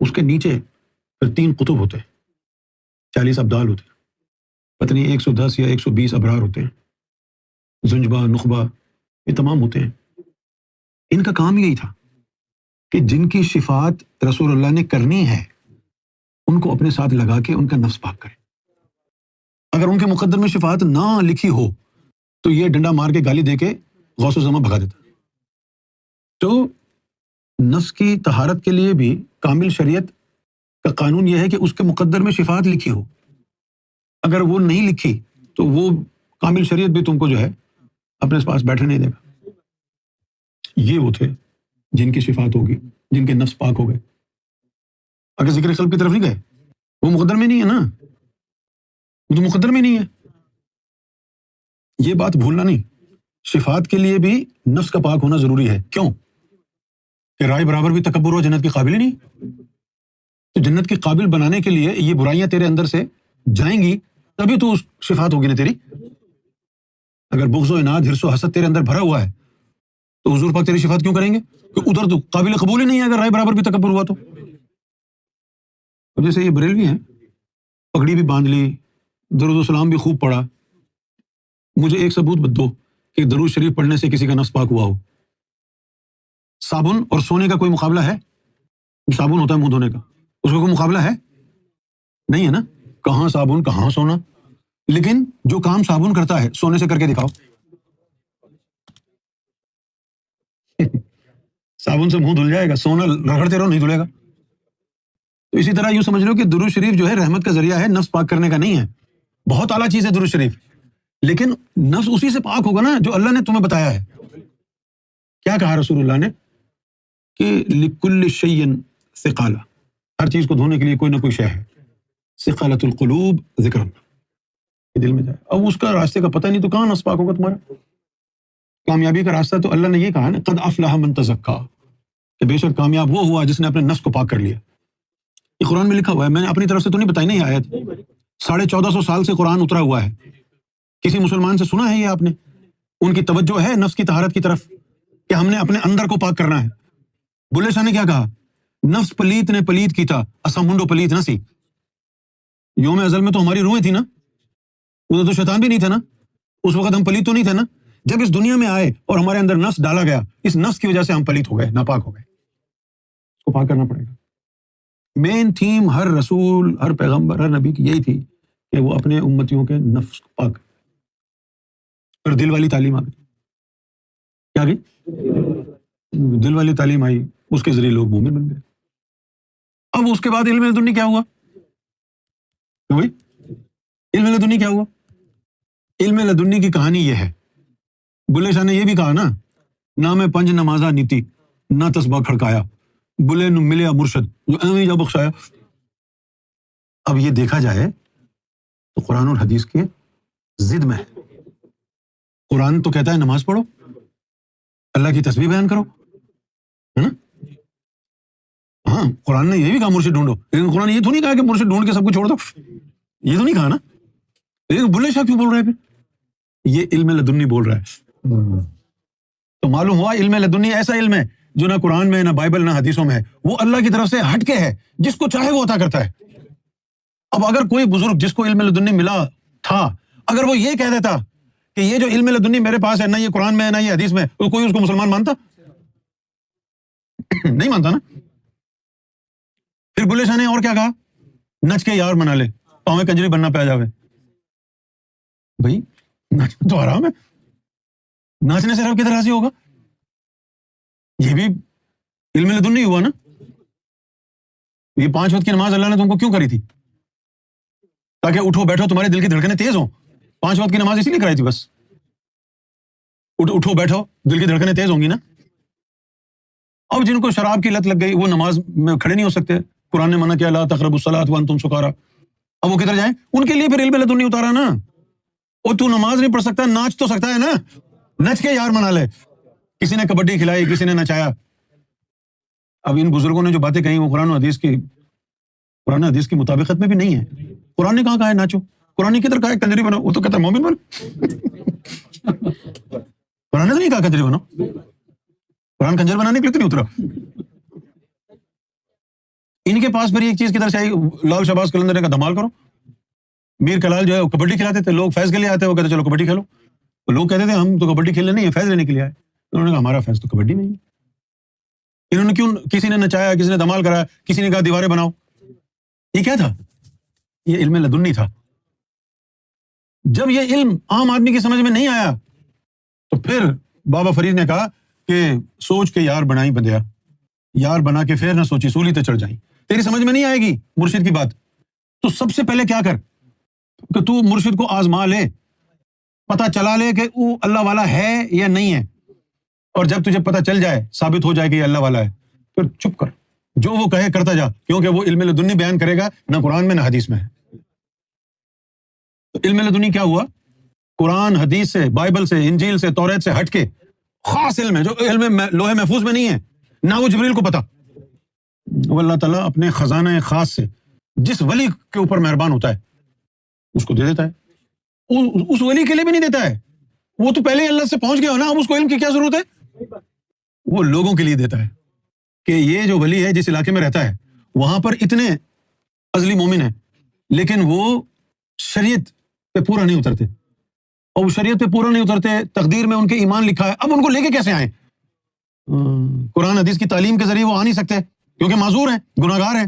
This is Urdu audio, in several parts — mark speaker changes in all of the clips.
Speaker 1: اس کے نیچے پھر 3 قطب ہوتے ہیں، 40 ابدال ہوتے ہیں، پتہ نہیں 110 یا 120 ابرار ہوتے ہیں، زنجبہ نخبہ یہ تمام ہوتے ہیں۔ ان کا کام یہی تھا کہ جن کی شفاعت رسول اللہ نے کرنی ہے ان کو اپنے ساتھ لگا کے ان کا نفس پاک کرے۔ اگر ان کے مقدر میں شفاعت نہ لکھی ہو تو یہ ڈنڈا مار کے گالی دے کے غوث الزماں بھگا دیتا۔ تو نفس کی طہارت کے لیے بھی کامل شریعت کا قانون یہ ہے کہ اس کے مقدر میں شفاعت لکھی ہو، اگر وہ نہیں لکھی تو وہ کامل شریعت بھی تم کو جو ہے اپنے پاس بیٹھنے نہیں دے گا۔ یہ وہ تھے جن کی شفاعت ہوگی، جن کے نفس پاک ہو گئے۔ اگر ذکر قلب کی طرف نہیں گئے، وہ مقدر میں نہیں ہے نا، وہ تو مقدر میں نہیں ہے۔ یہ بات بھولنا نہیں، شفاعت کے لیے بھی نفس کا پاک ہونا ضروری ہے۔ کیوں؟ کہ رائے برابر بھی تکبر ہو جنت کی قابل ہی نہیں۔ تو جنت کے قابل بنانے کے لیے یہ برائیاں تیرے اندر سے جائیں گی تبھی تو شفاعت ہوگی نا تیری۔ اگر بغض و عناد حرص و حسد تیرے اندر بھرا ہوا ہے تو حضور پاک تیری شفاعت کیوں کریں گے؟ کہ ادھر تو قابل قبول ہی نہیں ہے اگر رائے برابر بھی تکبر ہوا تو۔ اب جیسے یہ بریلوی ہیں، پگڑی بھی باندھ لی، درود و سلام بھی خوب پڑھا، مجھے ایک ثبوت دو کہ درود شریف پڑھنے سے کسی کا نفس پاک ہوا ہو۔ صابن اور سونے کا کوئی مقابلہ ہے؟ صابن ہوتا ہے منہ دھونے کا، اس کا کوئی مقابلہ ہے؟ نہیں ہے نا۔ کہاں صابن کہاں سونا، لیکن جو کام صابن کرتا ہے سونے سے کر کے دکھاؤ۔ صابن سے منہ دھل جائے گا، سونا رگڑتے رہو نہیں دھلے گا۔ تو اسی طرح یوں سمجھ لو کہ درود شریف جو ہے رحمت کا ذریعہ ہے، نفس پاک کرنے کا نہیں ہے۔ بہت اعلیٰ چیز ہے درود شریف، لیکن نفس اسی سے پاک ہوگا نا جو اللہ نے تمہیں بتایا ہے۔ کیا کہا رسول اللہ نے کہ لِكُلِّ شَيْءٍ ثِقَالَةٌ، ہر چیز کو دھونے کے لیے کوئی نہ کوئی شے ہے۔ ثِقَالَةُ الْقُلُوبِ ذِكْرٌ، یہ دل میں جائے۔ اب اس کا راستے کا پتہ نہیں تو کہاں نفس پاک ہوگا تمہارا؟ کامیابی کا راستہ تو اللہ نے یہ کہا نا قد افلح من تزکا، کہ بے شک کامیاب وہ ہوا جس نے اپنے نفس کو پاک کر لیا۔ یہ قرآن میں لکھا ہوا ہے، میں نے اپنی طرف سے تو نہیں بتائی نہیں آیت۔ 1450 سال سے قرآن اترا ہوا ہے، کسی مسلمان سے سنا ہے یہ آپ نے؟ ان کی توجہ ہے نفس کی طہارت کی طرف کہ ہم نے اپنے اندر کو پاک کرنا ہے۔ بلے شاہ نے کیا کہا؟ نفس پلیت نے پلیت کی تھا، اسا منڈو پلیت نہ سی۔ یوم ازل میں تو ہماری روحیں تھی نا، ادھر تو شیطان بھی نہیں تھا نا، اس وقت ہم پلیت تو نہیں تھے نا۔ جب اس دنیا میں آئے اور ہمارے اندر نفس ڈالا گیا، اس نفس کی وجہ سے ہم پلیت ہو گئے، ناپاک ہو گئے۔ اس کو پاک کرنا پڑے گا۔ مین تھیم ہر رسول، ہر پیغمبر، ہر نبی کی یہی تھی کہ وہ اپنے امتیوں کے نفس کو پاک۔ اور دل والی تعلیم آ گئی، کیا گئی؟ دل والی تعلیم آئی، اس کے ذریعے لوگ مومن بن گئے۔ اب اس کے بعد علم لدنی کیا ہوا؟ بھائی علم لدنی کیا ہوا؟ علم لدنی کی کہانی یہ ہے، بلے شاہ نے یہ بھی کہا نا، نہ میں پنج نمازہ نیتی نہ تسبیح کھڑکایا، بلے نو ملیا مرشد جو ایویں جا بخشایا۔ اب یہ دیکھا جائے تو قرآن اور حدیث کے ضد میں ہے۔ قرآن تو کہتا ہے نماز پڑھو، اللہ کی تسبیح بیان کرو، ہے نا؟ ہاں قرآن نے یہ بھی کہا مرشد ڈھونڈو، لیکن قرآن یہ تو نہیں کہا کہ مرشد ڈھونڈ کے سب کو چھوڑ دو، یہ تو نہیں کہا نا۔ لیکن بلے شاہ کیوں بول رہے ہیں پھر؟ یہ علم لدنی بول رہا ہے۔ تو معلوم ہوا علم لدنی ایسا علم ہے جو نہ قرآن میں، نہ بائبل، نہ حدیثوں میں ہے، وہ اللہ کی طرف سے ہٹ کے ہے، جس کو چاہے وہ عطا کرتا ہے۔ اب اگر کوئی بزرگ جس کو علم لدنی ملا تھا، اگر وہ یہ کہہ دیتا کہ یہ جو علم لدنی میرے پاس ہے، نہ یہ قرآن میں ہے نہ یہ حدیث میں، تو کوئی اس کو مسلمان مانتا؟ نہیں مانتا نا۔ پھر بلے شاہ نے اور کیا کہا؟ نچ کے یار منا لے، پاؤں کنجری بننا پہ جاوے۔ بھائی ناچنا تو حرام ہے، ناچنے سے رب کدھر راضی ہوگا؟ یہ بھی علم لدنی ہوا نا۔ یہ 5 وقت کی نماز اللہ نے تم کو کیوں کری تھی؟ تاکہ اٹھو بیٹھو تمہارے دل کی دھڑکنیں تیز ہوں۔ 5 وقت کی نماز اسی لیے کرائی تھی بس، اٹھو بیٹھو دل کی دھڑکنیں تیز ہوں گی نا۔ اب جن کو شراب کی لت لگ گئی وہ نماز میں کھڑے نہیں ہو سکتے، قرآن نے منع کیا لا تقربوا الصلاۃ وانتم سکارى، اب وہ کدھر جائیں؟ ان کے لیے پھر علم لدنی اتارا نا۔ اور تو نماز نہیں پڑھ سکتا، ناچ تو سکتا ہے نا، نچ کے یار منا لے۔ کسی نے کبڈی کھلائی، کسی نے نچایا۔ اب ان بزرگوں نے جو باتیں کہیں وہ قرآن و حدیث کی مطابقت میں بھی نہیں ہے۔ قرآن نے کہاں کہا ہے ناچو؟ قرآن نے کدھر کہا ہے کنجری بنو؟ وہ تو کہتا ہے مومن بنو۔ قرآن نے تو نہیں کہا کنجری بنو، قرآن کنجر بنانے کے لیے تو نہیں اترا۔ ان کے پاس پھر ایک چیز کدھر سے آئی، لال شہباز قلندر نے کہا دھمال کرو. میر کلال جو ہے وہ کبڈی کھلاتے تھے، لوگ فیض کے لیے آتے، وہ کہتے چلو کبڈی کھیلو. لوگ کہتے تھے ہم تو کبڈی کھیلنے نہیں ہے، فیض لینے کے لیے آئے. انہوں نے کہا ہمارا فیض تو کبڈی میں ہی ہے. انہوں نے کیوں، کسی نے نچایا، کسی نے دھمال کرایا، کسی نے کہا دیواریں بناؤ. یہ کیا تھا؟ یہ علم لدنی تھا. جب یہ علم عام آدمی کی سمجھ میں نہیں آیا تو پھر بابا فرید نے کہا کہ سوچ کے یار بنائی بندیا، یار بنا کے پھر نہ سوچی سولی تے چڑھ جائیں. تیری سمجھ میں نہیں آئے گی مرشد کی بات تو سب سے پہلے کیا کر کہ تو مرشد کو آزما لے، پتہ چلا لے کہ وہ اللہ والا ہے یا نہیں ہے. اور جب تجھے پتہ چل جائے، ثابت ہو جائے کہ یہ اللہ والا ہے، پھر چپ کر، جو وہ کہے کرتا جا، کیونکہ وہ علم لدنی بیان کرے گا، نہ قرآن میں نہ حدیث میں ہے. تو علم لدنی کیا ہوا؟ قرآن حدیث سے، بائبل سے، انجیل سے، توریت سے ہٹ کے خاص علم ہے جو علم لوح محفوظ میں نہیں ہے، نہ وہ جبریل کو پتا. وہ اللہ تعالیٰ اپنے خزانہ خاص سے جس ولی کے اوپر مہربان ہوتا ہے اس کو دے دیتا ہے. اس ولی کے لیے بھی نہیں دیتا ہے، وہ تو پہلے ہی اللہ سے پہنچ گیا ہو نا، اب اس کو علم کی کیا ضرورت ہے؟ وہ لوگوں کے لیے دیتا ہے کہ یہ جو ولی ہے جس علاقے میں رہتا ہے وہاں پر اتنے ازلی مومن ہیں لیکن وہ شریعت پہ پورا نہیں اترتے، اور وہ شریعت پہ پورا نہیں اترتے، تقدیر میں ان کے ایمان لکھا ہے، اب ان کو لے کے کیسے آئیں؟ قرآن حدیث کی تعلیم کے ذریعے وہ آ نہیں سکتے کیونکہ معذور ہیں، گناہ گار ہیں.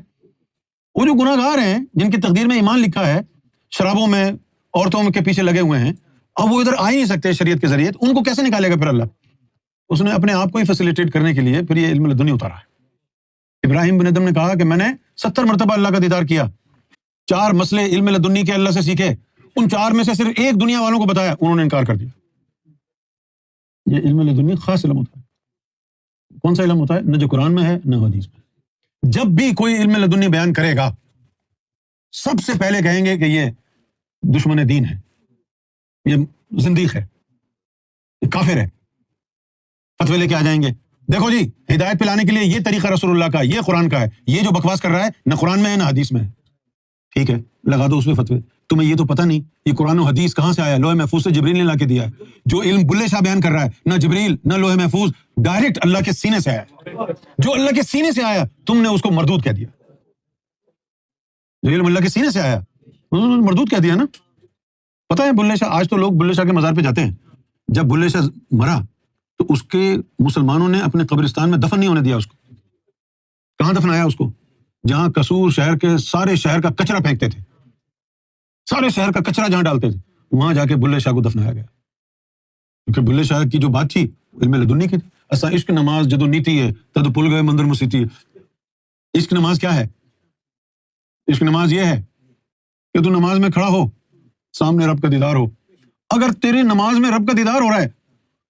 Speaker 1: وہ جو گناہ گار ہیں جن کی تقدیر میں ایمان لکھا ہے، شرابوں میں، عورتوں کے پیچھے لگے ہوئے ہیں، اب وہ ادھر آ ہی نہیں سکتے شریعت کے ذریعے، ان کو کیسے نکالے گا پھر اللہ؟ اس نے اپنے آپ کو ہی فیسیلیٹیٹ کرنے کے لیے پھر یہ علم لدنی اتارا ہے. ابراہیم بن ادم نے کہا کہ میں نے 70 مرتبہ اللہ کا دیدار کیا، 4 مسئلے علم لدنی کے اللہ سے سیکھے، ان 4 میں سے صرف ایک دنیا والوں کو بتایا، انہوں نے انکار کر دیا. یہ علم لدنی خاص علم ہوتا ہے. کون سا علم ہوتا ہے؟ نہ جو قرآن میں ہے نہ حدیث میں. جب بھی کوئی علم لدنی بیان کرے گا سب سے پہلے کہیں گے کہ یہ دشمن دین ہے، یہ زندیق ہے، یہ کافر ہے. فتوے لے کے آ جائیں گے، دیکھو جی ہدایت پلانے کے لیے یہ طریقہ رسول اللہ کا، یہ قرآن کا ہے، یہ جو بکواس کر رہا ہے نہ قرآن میں ہے نہ حدیث میں ہے. ٹھیک ہے، لگا دو اس پہ فتوے. تمہیں یہ تو پتہ نہیں یہ قرآن و حدیث کہاں سے آیا؟ لوح محفوظ سے جبریل نے لا کے دیا ہے. جو علم بلے شاہ بیان کر رہا ہے نہ جبریل نہ لوح محفوظ، ڈائریکٹ اللہ کے سینے سے آیا. جو اللہ کے سینے سے آیا تم نے اس کو مردود کہہ دیا. جو علم اللہ کے سینے سے آیا مردود کہہ دیا نا. پتہ ہے بلے شاہ، آج تو لوگ بلے شاہ کے مزار پہ جاتے ہیں. جب بلے شاہ مرا تو اس کے مسلمانوں نے اپنے قبرستان میں دفن نہیں ہونے دیا اس کو. کہاں دفنایا اس کو؟ جہاں قصور شہر کے سارے شہر کا کچرا پھینکتے تھے، سارے شہر کا کچرا جہاں ڈالتے تھے وہاں جا کے بلے شاہ کو دفنایا گیا. کیونکہ بلے شاہ کی جو بات تھی علم لدنی کی تھی. ایسا عشق نماز جدو نیتی ہے تد پل گئے مندر مسیتی ہے. عشق نماز کیا ہے؟ عشق نماز یہ ہے کہ تو نماز میں کھڑا ہو، سامنے رب کا دیدار ہو. اگر تیری نماز میں رب کا دیدار ہو رہا ہے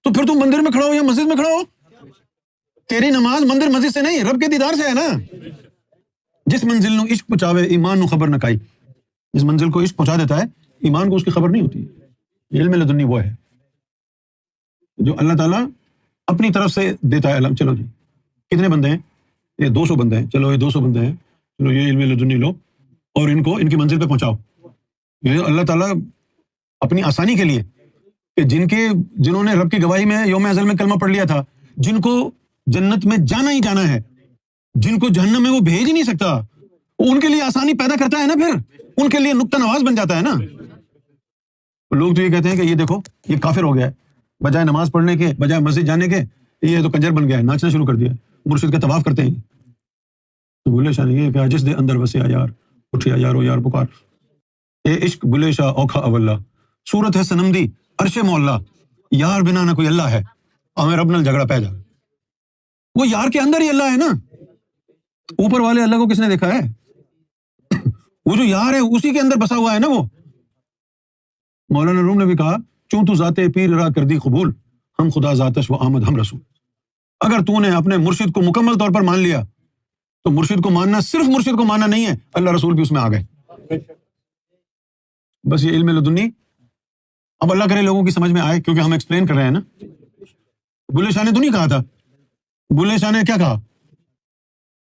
Speaker 1: تو پھر تو مندر میں کھڑا ہو یا مسجد میں کھڑا ہو. تیری نماز مندر مسجد سے نہیں، رب کے دیدار سے ہے نا. جس منزل نو عشق پہنچاوے ایمان نو خبر نہ کائی. جس منزل کو عشق پہنچا دیتا ہے ایمان کو اس کی خبر نہیں ہوتی. علم لدنی وہ ہے جو اللہ تعالیٰ اپنی طرف سے دیتا ہے علم. چلو جی کتنے بندے ہیں؟ یہ 200 بندے ہیں. چلو یہ 200 بندے ہیں، چلو یہ علم لدنی لو اور ان کو ان کی منزل پہ پہنچاؤ. یہ اللہ تعالیٰ اپنی آسانی کے لیے کہ جنہوں نے رب کی گواہی میں یوم ازل میں کلمہ پڑھ لیا تھا، جن کو جنت میں جانا ہی جانا ہے، جن کو جہنم میں وہ بھیج ہی نہیں سکتا، ان کے لیے آسانی پیدا کرتا ہے نا. پھر ان کے لیے نقطہ نواز بن جاتا ہے نا. لوگ تو یہ کہتے ہیں کہ یہ دیکھو یہ کافر ہو گیا ہے، بجائے نماز پڑھنے کے، بجائے مسجد جانے کے یہ تو کنجر بن گیا ہے، ناچنا شروع کر دیا، مرشد کا طواف کرتے ہیں. تو بلے شاہ نے یہ کہا جس دے اندر وسیا یار اٹھیا یارو یار پکار. اے عشق بلے شاہ اوکھا اولا، صورت ہے صنم دی عرش مولا، یار بنا نہ کوئی اللہ ہے، ہمیں رب نال جھگڑا پہ جا. وہ یار کے اندر ہی اللہ ہے نا. اوپر والے اللہ کو کس نے دیکھا ہے؟ وہ جو یار ہے اسی کے اندر بسا ہوا ہے نا. وہ مولانا روم نے بھی کہا چوں تو ذات پیر را کر دی قبول، ہم خدا ذاتش و آمد ہم رسول. اگر تو نے اپنے مرشد کو مکمل طور پر مان لیا تو مرشد کو ماننا صرف مرشد کو ماننا نہیں ہے، اللہ رسول بھی اس میں آ گئے. بس یہ علم لدنی اب اللہ کرے لوگوں کی سمجھ میں آئے کیونکہ ہم ایکسپلین کر رہے ہیں نا. بلے شاہ نے تو نہیں کہا تھا. بلے شاہ نے کیا کہا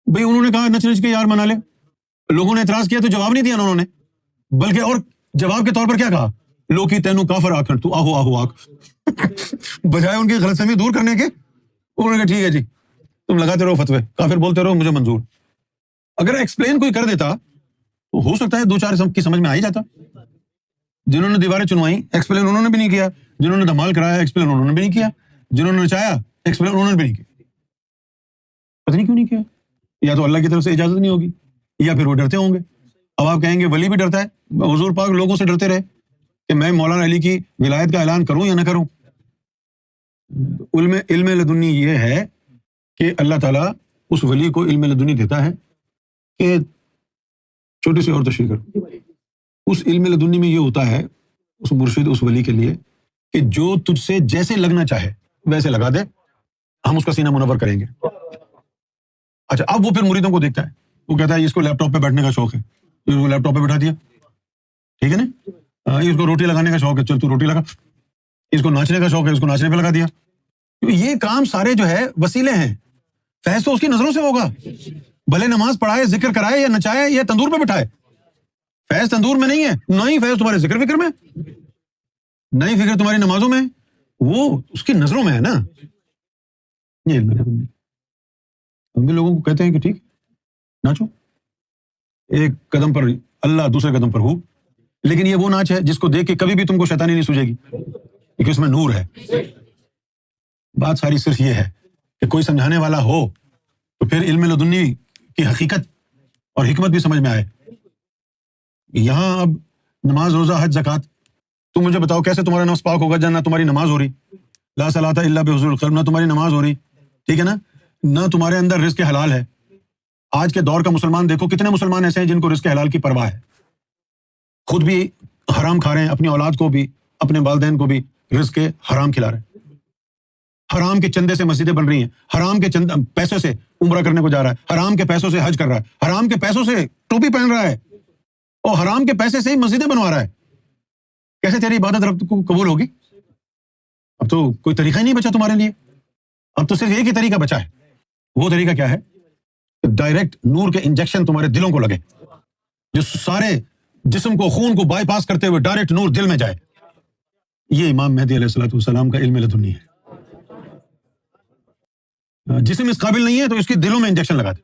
Speaker 1: بھئی؟ انہوں نے کہا نچ نچ کے یار منا لے. لوگوں نے اعتراض کیا تو جواب نہیں دیا انہوں نے، بلکہ اور جواب کے طور پر کیا کہا؟ لوکی تینو کافر آکھن تو آہو آہو آکھ. بجائے ان کی غلط فہمی دور کرنے کے انہوں نے کہا ٹھیک ہے جی تم لگاتے رہو فتوے، کافر بولتے رہو، مجھے منظور. اگر ایکسپلین کوئی کر دیتا تو ہو سکتا ہے 2-4 کی سمجھ میں آ ہی جاتا. جنہوں نے دیواریں چنوائی ایکسپلین انہوں نے بھی نہیں کیا, جنہوں نے دھمال کرایا ایکسپلین انہوں نے بھی نہیں کیا, جنہوں نے نچایا ایکسپلین انہوں نے بھی نہیں کیا. پتہ نہیں کیوں نہیں کیا, یا تو اللہ کی طرف سے اجازت نہیں ہوگی یا پھر وہ ڈرتے ہوں گے. اب آپ کہیں گے ولی بھی ڈرتا ہے, حضور پاک لوگوں سے ڈرتے رہے کہ میں مولانا علی کی ولایت کا اعلان کروں یا نہ کروں. علم لدنی یہ ہے کہ اللہ تعالیٰ اس ولی کو علم لدنی دیتا ہے کہ چھوٹی سی اور تشریح کرو. اس علم لدنی میں یہ ہوتا ہے اس مرشد اس ولی کے لیے کہ جو تجھ سے جیسے لگنا چاہے ویسے لگا دے, ہم اس کا سینہ منور کریں گے. اچھا, اب وہ پھر مریدوں کو دیکھتا ہے, وہ کہتا ہے اس کو لیپ ٹاپ پہ بیٹھنے کا شوق ہے, اس کو لیپ ٹاپ پہ بٹھا دیا, ٹھیک ہے نا. اس کو روٹی لگانے کا شوق ہے, چل تو روٹی لگا. اس کو ناچنے کا شوق ہے, اس کو ناچنے پہ لگا دیا. یہ کام سارے جو ہے وسیلے ہیں, فیض تو اس کی نظروں سے ہوگا. بھلے نماز پڑھائے, ذکر کرائے یا نچائے یا تندور پہ بٹھائے, فیض تندور میں نہیں ہے, نہ ہی فیض تمہارے ذکر فکر میں, نہ ہی فکر تمہاری نمازوں میں, وہ اس کی نظروں میں ہے نا. یہ علم ہے. ہم بھی لوگوں کو کہتے ہیں کہ ٹھیک ناچو, ایک قدم پر اللہ دوسرے قدم پر ہو, لیکن یہ وہ ناچ ہے جس کو دیکھ کے کبھی بھی تم کو شیطانی نہیں سوجے گی کیونکہ اس میں نور ہے. بات ساری صرف یہ ہے کہ کوئی سمجھانے والا ہو تو پھر علم لدنی کی حقیقت اور حکمت بھی سمجھ میں آئے. یہاں اب نماز, روزہ, حج, زکوٰۃ, تم مجھے بتاؤ کیسے تمہارا نفس پاک ہوگا جب نہ تمہاری نماز ہو رہی, لا صلاۃ الا بحضور القلب, نہ تمہاری نماز ہو رہی, ٹھیک ہے نا, نہ تمہارے اندر رزق حلال ہے. آج کے دور کا مسلمان دیکھو, کتنے مسلمان ایسے ہیں جن کو رزق حلال کی پرواہ ہے, خود بھی حرام کھا رہے ہیں, اپنی اولاد کو بھی, اپنے والدین کو بھی رزق حرام کھلا رہے ہیں. حرام کے چندے سے مسجدیں بن رہی ہیں, حرام کے پیسے سے عمرہ کرنے کو جا رہا ہے, حرام کے پیسوں سے حج کر رہا ہے, حرام کے پیسوں سے ٹوپی پہن رہا ہے, اور حرام کے پیسے سے ہی مسجدیں بنوا رہا ہے. کیسے تیری عبادت رب کو قبول ہوگی؟ اب تو کوئی طریقہ ہی نہیں بچا تمہارے لیے, اب تو صرف ایک ہی طریقہ بچا ہے. وہ طریقہ کیا ہے؟ ڈائریکٹ نور کے انجیکشن تمہارے دلوں کو لگے, جو سارے جسم کو, خون کو بائی پاس کرتے ہوئے ڈائریکٹ نور دل میں جائے. یہ امام مہدی علیہ الصلوۃ والسلام کا علم لدنی ہے. جسم اس قابل نہیں ہے تو اس کے دلوں میں انجیکشن لگا دے.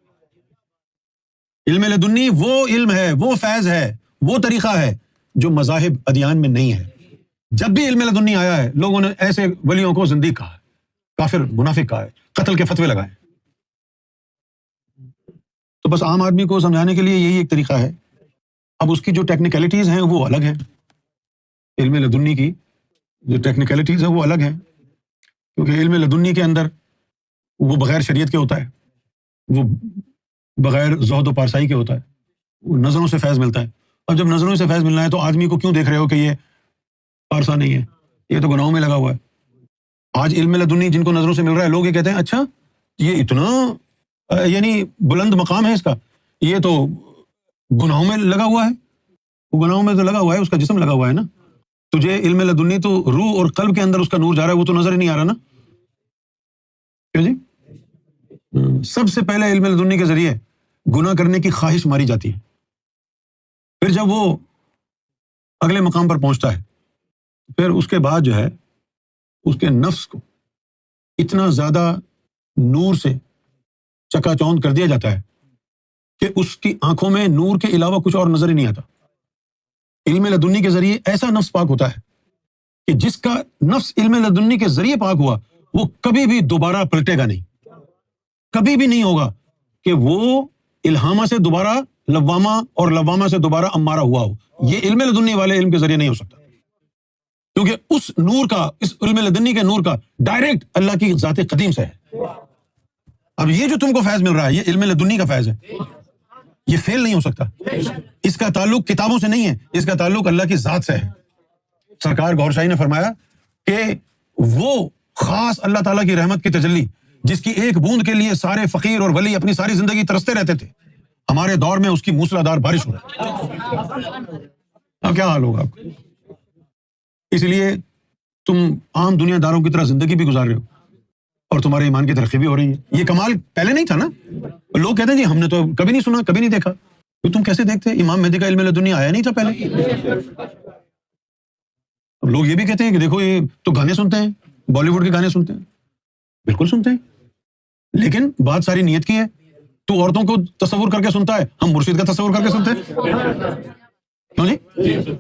Speaker 1: علم لدنی وہ علم ہے, وہ فیض ہے, وہ طریقہ ہے جو مذاہب ادیان میں نہیں ہے. جب بھی علم لدنی آیا ہے لوگوں نے ایسے ولیوں کو زندیق کہا ہے, کافر, منافق کہا ہے, قتل کے فتوے لگائے. تو بس عام آدمی کو سمجھانے کے لیے یہی ایک طریقہ ہے. اب اس کی جو ٹیکنیکلٹیز ہیں وہ الگ ہیں, علم لدنی کی جو ٹیکنیکلٹیز ہیں وہ الگ ہیں, کیونکہ علم لدنی کے اندر وہ بغیر شریعت کے ہوتا ہے, وہ بغیر زہد و پارسائی کے ہوتا ہے, وہ نظروں سے فیض ملتا ہے. اب جب نظروں سے فیض ملنا ہے تو آدمی کو کیوں دیکھ رہے ہو کہ یہ پارسا نہیں ہے, یہ تو گناہوں میں لگا ہوا ہے. آج علم لدنی جن کو نظروں سے مل رہا ہے, لوگ یہ کہتے ہیں اچھا یہ اتنا یعنی بلند مقام ہے اس کا, یہ تو گناہوں میں لگا ہوا ہے. وہ گناہوں میں تو لگا ہوا ہے, اس کا جسم لگا ہوا ہے نا. تجھے علم لدنی تو روح اور قلب کے اندر اس کا نور جا رہا ہے, وہ تو نظر ہی نہیں آ رہا نا. کیوں جی؟ سب سے پہلے علم لدنی کے ذریعے گناہ کرنے کی خواہش ماری جاتی ہے, پھر جب وہ اگلے مقام پر پہنچتا ہے پھر اس کے بعد جو ہے اس کے نفس کو اتنا زیادہ نور سے چکا چوند کر دیا جاتا ہے کہ اس کی آنکھوں میں نور کے علاوہ کچھ اور نظر ہی نہیں آتا. علم لدنی کے ذریعے ایسا نفس پاک ہوتا ہے کہ جس کا نفس علم لدنی کے ذریعے پاک ہوا وہ کبھی بھی دوبارہ پلٹے گا نہیں, کبھی بھی نہیں ہوگا کہ وہ الہامہ سے دوبارہ لوامہ اور لوامہ سے دوبارہ امارہ ہوا ہو. یہ علم لدنی والے علم کے ذریعے نہیں ہو سکتا, کیونکہ اس نور کا, اس علم لدنی کے نور کا ڈائریکٹ اللہ کی ذات قدیم سے ہے. اب یہ جو تم کو فیض مل رہا ہے یہ علم لدنی کا فیض ہے, یہ فیل نہیں ہو سکتا. اس کا تعلق کتابوں سے نہیں ہے, اس کا تعلق اللہ کی ذات سے ہے. سرکار گور شاہی نے فرمایا کہ وہ خاص اللہ تعالیٰ کی رحمت کی تجلی جس کی ایک بوند کے لیے سارے فقیر اور ولی اپنی ساری زندگی ترستے رہتے تھے, ہمارے دور میں اس کی موسلادھار بارش ہو رہی ہے. اب کیا حال ہوگا آپ کا؟ اس لیے تم عام دنیا داروں کی طرح زندگی بھی گزار رہے ہو اور تمہارے ایمان کی ترقی بھی ہو رہی ہے. یہ کمال پہلے نہیں تھا نا. لوگ کہتے ہیں جی ہم نے تو کبھی نہیں سنا, کبھی نہیں دیکھا. تو تم کیسے دیکھتے؟ امام مہدی کا علم لدنی آیا نہیں تھا پہلے. اب لوگ یہ بھی کہتے ہیں کہ دیکھو یہ تو گانے سنتے ہیں, بالی ووڈ کے گانے سنتے ہیں. بالکل سنتے ہیں, لیکن بات ساری نیت کی ہے. تو عورتوں کو تصور کر کے سنتا ہے، ہم مرشد کا تصور کر کے سنتے ہیں، کیوں جی؟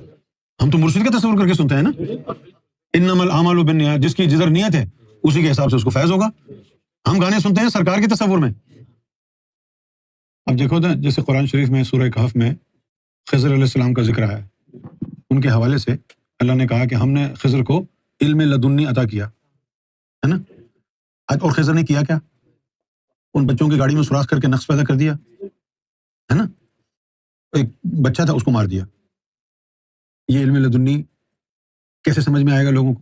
Speaker 1: ہم تو مرشد کا تصور کر کے سنتے ہیں نا. انما الاعمال بالنیات، جس کی جدھر نیت ہے اسی کے حساب سے اس کو فیض ہوگا. ہم گانے سنتے ہیں سرکار کے تصور میں. اب دیکھو نا، جیسے قرآن شریف میں سورہ کہف میں خضر علیہ السلام کا ذکر ہے، ان کے حوالے سے اللہ نے کہا کہ ہم نے خضر کو علم لدنی عطا کیا ہے نا. اور خضر نے کیا کیا؟ ان بچوں کی گاڑی میں سوراخ کر کے نقص پیدا کر دیا ہے نا. ایک بچہ تھا، اس کو مار دیا. یہ علم لدنی کیسے سمجھ میں آئے گا لوگوں کو؟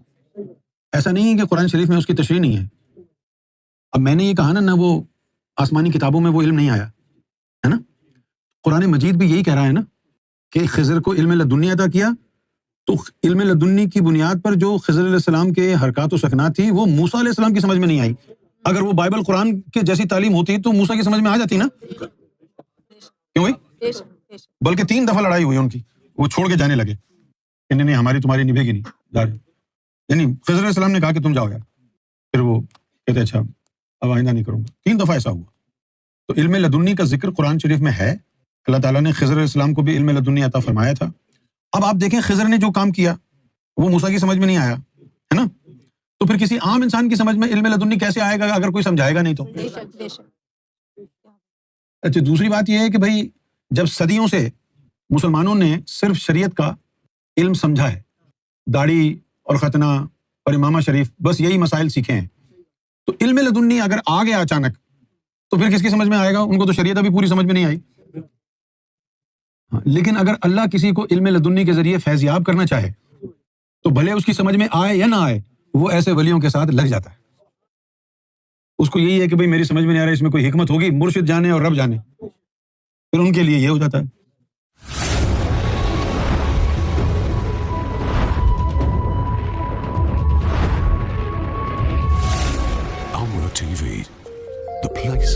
Speaker 1: ایسا نہیں ہے کہ قرآن شریف میں اس کی تشریح نہیں ہے. اب میں نے یہ کہا نا وہ آسمانی کتابوں میں وہ علم نہیں آیا ہے نا. قرآن مجید بھی یہی کہہ رہا ہے نا کہ خضر کو علم لدنی عطا کیا. تو علم لدنی کی بنیاد پر جو خضر علیہ السلام کے حرکات و سکنات تھی وہ موسیٰ علیہ السلام کی سمجھ میں نہیں آئی. اگر وہ بائبل قرآن کے جیسی تعلیم ہوتی تو موسیٰ کی سمجھ میں آ جاتی نا. کیوں بھائی؟ بلکہ 3 دفعہ لڑائی ہوئی ان کی، وہ چھوڑ کے جانے لگے کہ نہیں ہماری تمہاری نبھے گی نہیں. یعنی خضر علیہ السلام نے کہا کہ تم جاؤ یار، پھر وہ کہتے اچھا اب آئندہ نہیں کروں گا. 3 دفعہ ایسا ہوا. تو علم لدنی کا ذکر قرآن شریف میں ہے. اللہ تعالیٰ نے خضر علیہ السلام کو بھی علم لدنی عطا فرمایا تھا. اب آپ دیکھیں خضر نے جو کام کیا وہ موسیٰ کی سمجھ میں نہیں آیا ہے نا. تو پھر کسی عام انسان کی سمجھ میں علم لدنی کیسے آئے گا اگر کوئی سمجھائے گا نہیں تو؟ اچھا، دوسری بات یہ ہے کہ بھائی جب صدیوں سے مسلمانوں نے صرف شریعت کا علم سمجھا ہے، داڑھی اور ختنہ اور امامہ شریف، بس یہی مسائل سیکھے ہیں، تو علم لدنی اگر آ گیا اچانک تو پھر کس کی سمجھ میں آئے گا؟ ان کو تو شریعت ابھی پوری سمجھ میں نہیں آئی. لیکن اگر اللہ کسی کو علم لدنی کے ذریعے فیضیاب کرنا چاہے تو بھلے اس کی سمجھ میں آئے یا نہ آئے، وہ ایسے ولیوں کے ساتھ لگ جاتا ہے. اس کو یہی ہے کہ بھئی میری سمجھ میں نہیں آ رہا، اس میں کوئی حکمت ہوگی، مرشد جانے اور رب جانے. پھر ان کے لیے یہ ہو جاتا ہے.
Speaker 2: Amra TV, the place